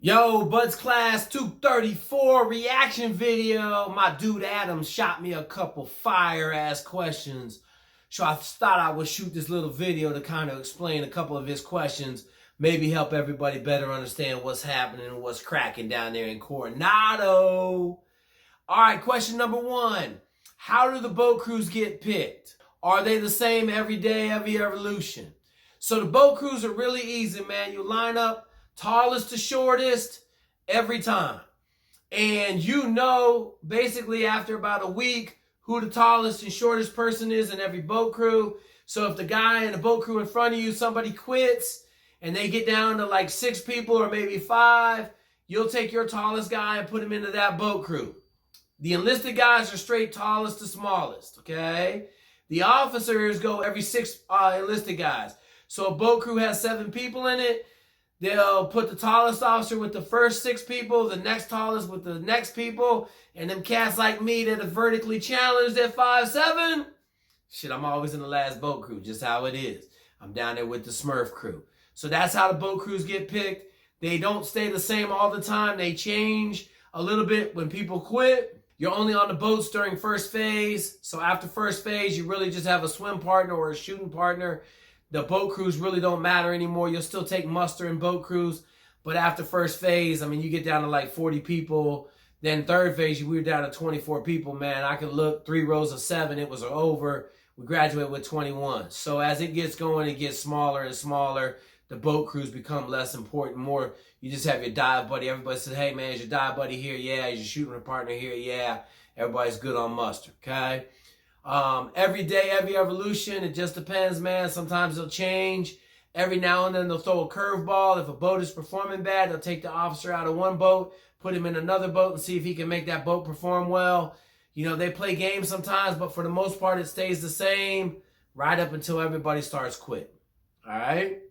Yo, Buds Class 234 reaction video. My dude Adam shot me a couple fire-ass questions. So I thought I would shoot this little video to kind of explain a couple of his questions. Maybe help everybody better understand what's happening and what's cracking down there in Coronado. All right, question number one. How do the boat crews get picked? Are they the same every day, every evolution? So the boat crews are really easy, man. You line up tallest to shortest every time. And you know, basically after about a week, who the tallest and shortest person is in every boat crew. So if the guy in the boat crew in front of you, somebody quits and they get down to like 6 people or maybe 5, you'll take your tallest guy and put him into that boat crew. The enlisted guys are straight tallest to smallest, okay? The officers go every 6 enlisted guys. So a boat crew has 7 people in it. They'll put the tallest officer with the first 6 people, the next tallest with the next people, and them cats like me that are vertically challenged at 5'7". Shit, I'm always in the last boat crew, just how it is. I'm down there with the Smurf crew. So that's how the boat crews get picked. They don't stay the same all the time. They change a little bit when people quit. You're only on the boats during first phase. So after first phase, you really just have a swim partner or a shooting partner. The boat crews really don't matter anymore. You'll still take muster in boat crews. But after first phase, I mean, you get down to like 40 people. Then third phase, we were down to 24 people, man. I could look 3 rows of 7. It was over. We graduated with 21. So as it gets going, it gets smaller and smaller. The boat crews become less important. More, you just have your dive buddy. Everybody says, hey, man, is your dive buddy here? Yeah. Is your shooting partner here? Yeah. Everybody's good on muster, okay? Every day, every evolution, it just depends, man. Sometimes they'll change. Every now and then they'll throw a curveball. If a boat is performing bad, they'll take the officer out of one boat, put him in another boat and see if he can make that boat perform well. You know, they play games sometimes, but for the most part, it stays the same right up until everybody starts quitting. All right?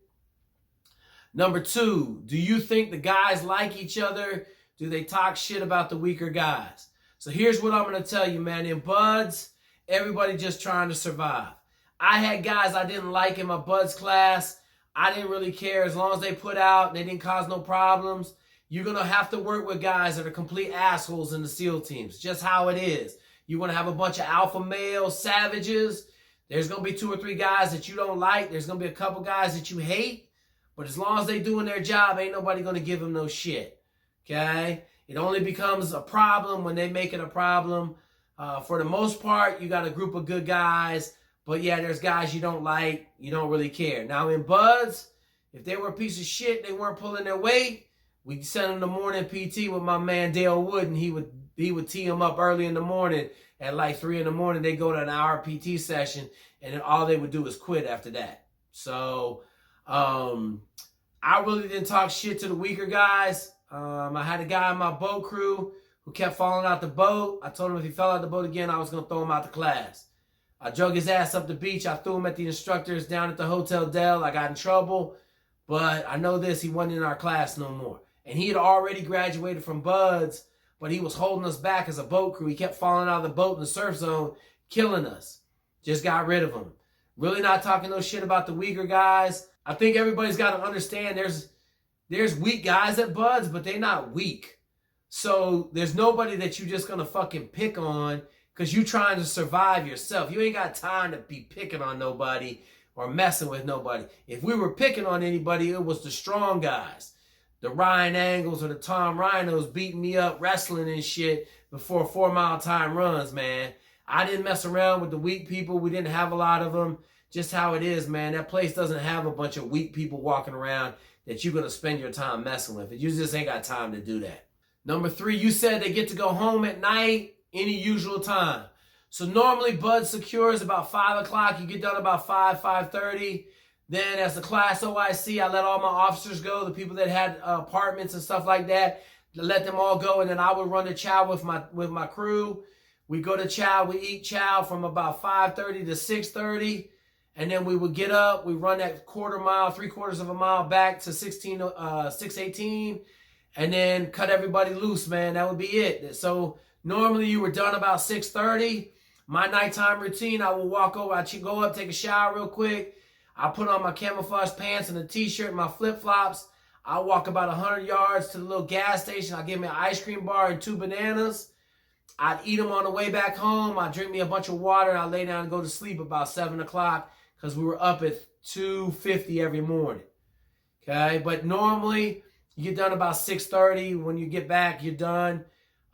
Number 2, do you think the guys like each other? Do they talk shit about the weaker guys? So here's what I'm going to tell you, man. In Buds, everybody just trying to survive. I had guys I didn't like in my Buds class. I didn't really care as long as they put out and they didn't cause no problems. You're going to have to work with guys that are complete assholes in the SEAL teams. Just how it is. You're going to have a bunch of alpha male savages. There's going to be 2 or 3 guys that you don't like. There's going to be a couple guys that you hate. But as long as they doing their job, ain't nobody going to give them no shit. Okay? It only becomes a problem when they make it a problem. For the most part, you got a group of good guys. But yeah, there's guys you don't like. You don't really care. Now in Buds, if they were a piece of shit, they weren't pulling their weight, we'd send them to morning PT with my man Dale Wood, and he would tee them up early in the morning. At like 3 in the morning, they go to an hour PT session, and then all they would do is quit after that. So I really didn't talk shit to the weaker guys. I had a guy in my boat crew who kept falling out the boat. I told him if he fell out the boat again, I was going to throw him out the class. I drug his ass up the beach. I threw him at the instructors down at the Hotel Del. I got in trouble. But I know this, he wasn't in our class no more. And he had already graduated from Buds, but he was holding us back as a boat crew. He kept falling out of the boat in the surf zone, killing us. Just got rid of him. Really not talking no shit about the weaker guys. I think everybody's got to understand there's weak guys at Buds, but they're not weak. So there's nobody that you just going to fucking pick on because you're trying to survive yourself. You ain't got time to be picking on nobody or messing with nobody. If we were picking on anybody, it was the strong guys. The Ryan Angles or the Tom Rhinos beating me up, wrestling and shit before 4-mile time runs, man. I didn't mess around with the weak people. We didn't have a lot of them. Just how it is, man. That place doesn't have a bunch of weak people walking around that you're going to spend your time messing with. You just ain't got time to do that. Number 3, you said they get to go home at night any usual time. So normally Bud secures about 5 o'clock. You get done about 5:30. Then as the class OIC, I let all my officers go, the people that had apartments and stuff like that, let them all go. And then I would run the chow with my crew. We go to chow. We eat chow from about 5:30 to 6:30. And then we would get up, we run that quarter mile, 3/4 of a mile back to 618, and then cut everybody loose, man. That would be it. So normally you were done about 6:30. My nighttime routine, I will walk over, I go up, take a shower real quick. I put on my camouflage pants and a t-shirt and my flip-flops. I'll walk about 100 yards to the little gas station. I'll get me an ice cream bar and 2 bananas. I'd eat them on the way back home. I'd drink me a bunch of water. I'd lay down and go to sleep about 7 o'clock because we were up at 2:50 every morning. Okay, but normally you get done about 6:30. When you get back, you're done.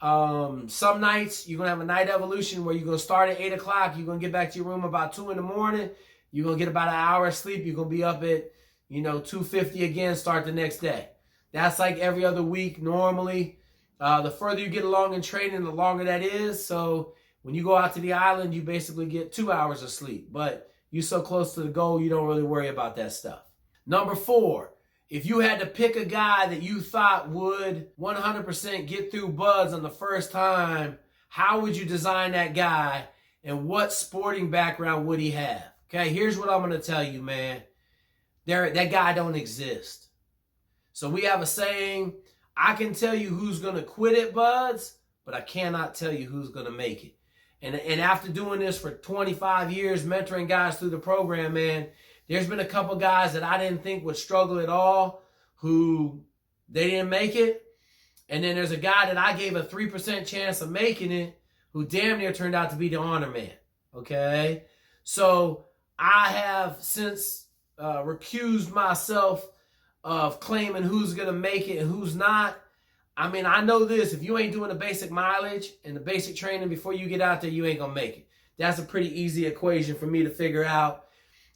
Some nights you're gonna have a night evolution where you're gonna start at 8 o'clock. You're gonna get back to your room about 2 in the morning. You're gonna get about an hour of sleep. You're gonna be up at 2:50 again. Start the next day. That's like every other week normally. The further you get along in training, the longer that is. So when you go out to the island, you basically get 2 hours of sleep. But you're so close to the goal, you don't really worry about that stuff. Number 4. If you had to pick a guy that you thought would 100% get through BUD/S on the first time, how would you design that guy and what sporting background would he have? Okay, here's what I'm going to tell you, man. That guy don't exist. So we have a saying, I can tell you who's going to quit at BUD/S, but I cannot tell you who's going to make it. And after doing this for 25 years, mentoring guys through the program, man, there's been a couple guys that I didn't think would struggle at all, who they didn't make it. And then there's a guy that I gave a 3% chance of making it, who damn near turned out to be the honor man. Okay? So I have since recused myself of claiming who's going to make it and who's not. I mean, I know this. If you ain't doing the basic mileage and the basic training before you get out there, you ain't going to make it. That's a pretty easy equation for me to figure out.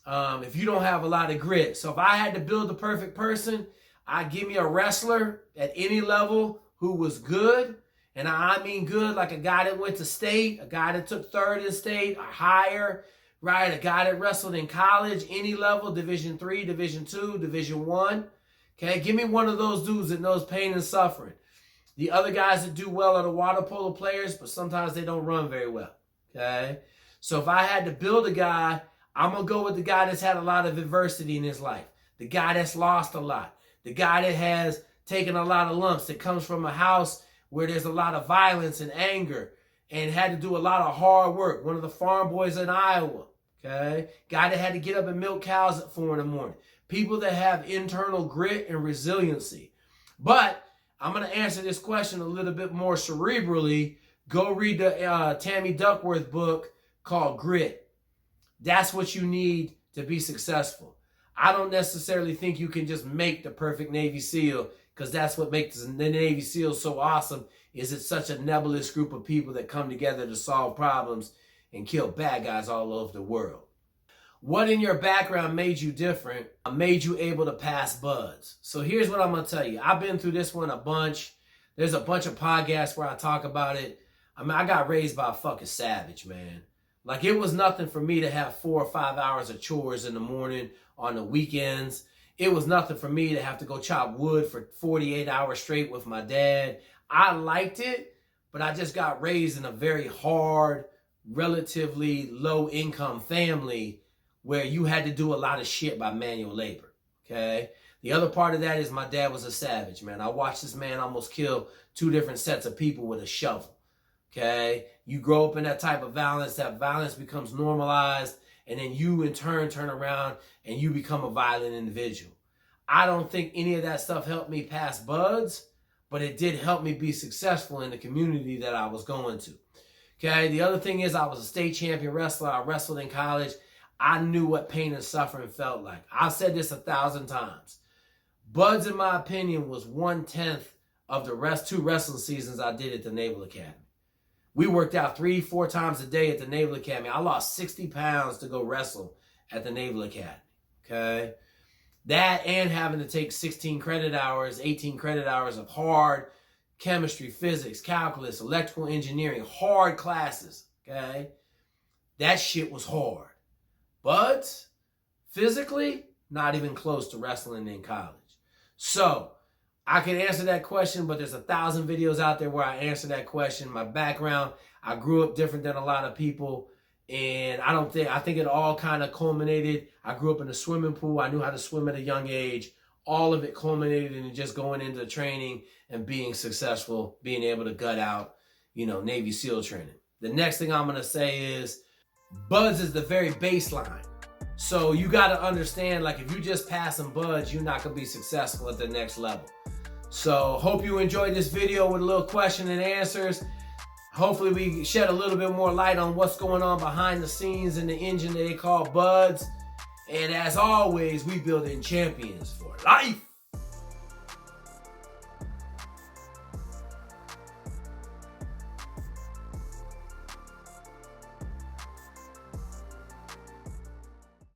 If you don't have a lot of grit. So if I had to build the perfect person, I'd give me a wrestler at any level who was good. And I mean good, like a guy that went to state, a guy that took 3rd in state or higher, right? A guy that wrestled in college, any level, Division III, Division II, Division I. Okay, give me one of those dudes that knows pain and suffering. The other guys that do well are the water polo players, but sometimes they don't run very well. Okay, so if I had to build a guy, I'm going to go with the guy that's had a lot of adversity in his life. The guy that's lost a lot. The guy that has taken a lot of lumps, that comes from a house where there's a lot of violence and anger and had to do a lot of hard work. One of the farm boys in Iowa, okay? Guy that had to get up and milk cows at 4 in the morning. People that have internal grit and resiliency. But I'm going to answer this question a little bit more cerebrally. Go read the Tammy Duckworth book called Grit. That's what you need to be successful. I don't necessarily think you can just make the perfect Navy SEAL, because that's what makes the Navy SEALs so awesome, is it's such a nebulous group of people that come together to solve problems and kill bad guys all over the world. What in your background made you different, made you able to pass BUD/S? So here's what I'm going to tell you. I've been through this one a bunch. There's a bunch of podcasts where I talk about it. I mean, I got raised by a fucking savage, man. Like, it was nothing for me to have 4 or 5 hours of chores in the morning on the weekends. It was nothing for me to have to go chop wood for 48 hours straight with my dad. I liked it, but I just got raised in a very hard, relatively low-income family where you had to do a lot of shit by manual labor, okay? The other part of that is my dad was a savage, man. I watched this man almost kill 2 different sets of people with a shovel. Okay, you grow up in that type of violence, that violence becomes normalized, and then you in turn around and you become a violent individual. I don't think any of that stuff helped me pass BUD/S, but it did help me be successful in the community that I was going to. Okay, the other thing is I was a state champion wrestler. I wrestled in college. I knew what pain and suffering felt like. I've said this 1,000 times. BUD/S, in my opinion, was 1/10 of the 2 wrestling seasons I did at the Naval Academy. We worked out 3-4 times a day at the Naval Academy. I lost 60 pounds to go wrestle at the Naval Academy, okay? That and having to take 16 credit hours, 18 credit hours of hard chemistry, physics, calculus, electrical engineering, hard classes, okay? That shit was hard. But physically, not even close to wrestling in college. So I can answer that question, but there's 1,000 videos out there where I answer that question. My background, I grew up different than a lot of people, and I think it all kind of culminated. I grew up in a swimming pool. I knew how to swim at a young age. All of it culminated in just going into training and being successful, being able to gut out, Navy SEAL training. The next thing I'm going to say is BUD/S is the very baseline. So you got to understand, like, if you just passing buds, you're not going to be successful at the next level. So hope you enjoyed this video with a little question and answers. Hopefully we shed a little bit more light on what's going on behind the scenes in the engine that they call buds. And as always, we building champions for life.